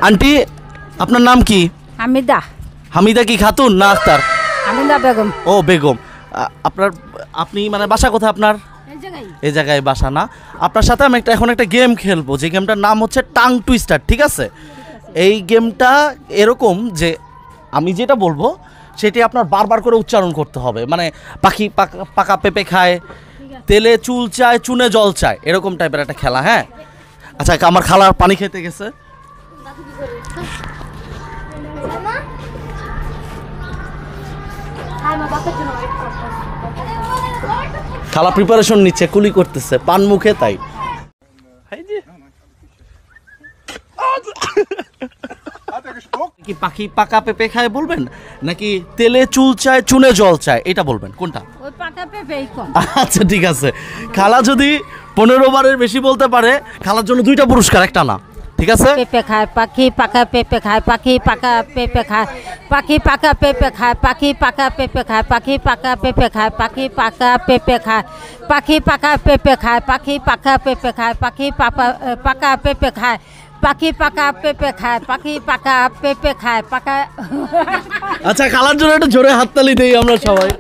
Aunty আপনার নাম কি? হামিদা। হামিদা কি খাতুন না আক্তার? হামিদা বেগম। ও বেগম। আপনি মানে বাসা কোথায় আপনার? এই জায়গায় বাসা না? আপনার সাথে আমি এখন একটা গেম খেলবো, যে গেমটার নাম হচ্ছে টাং টুইস্টার, ঠিক আছে? এই গেমটা এরকম যে আমি যেটা বলবো সেটি আপনার বারবার করে উচ্চারণ করতে হবে, মানে পাখি পাকা পেঁপে খায়, তেলে চুল চায়, চুনে জল চায়, এরকম টাইপের একটা খেলা। হ্যাঁ আচ্ছা, আমার খালার পানি খেতে গেছে। খালা প্রিপারেশন নিচ্ছে, কুলি করতেছে, পান মুখে তাই। কি পাখি পাকা পেঁপে খায় বলবেন, নাকি তেলে চুল চায় চুনে জল চায় এটা বলবেন, কোনটা? ওই পাকা পেঁপেই কম। আচ্ছা ঠিক আছে, খালা যদি 15 বারের বেশি বলতে পারে খালার জন্য 2টা পুরস্কার, একটা না, ঠিক আছে? পেঁপে খায় পাখি পাকা পেঁপে খায়, পাখি পাকা পেঁপে খায়, পাখি পাকা পেঁপে খায়, পাখি পাকা পেঁপে খায়, পাখি পাকা পেঁপে খায়, পাখি পাকা পেঁপে খায়, পাখি পাকা পেঁপে খায়, পাখি পাকা পেঁপে খায়, পাখি পাকা পেঁপে খায়, পাখি পাকা পেঁপে খায়, পাখি পাকা পেঁপে খায়, পাকা। আচ্ছা খালার জন্য একটা জোরে হাততালি দেই আমরা সবাই।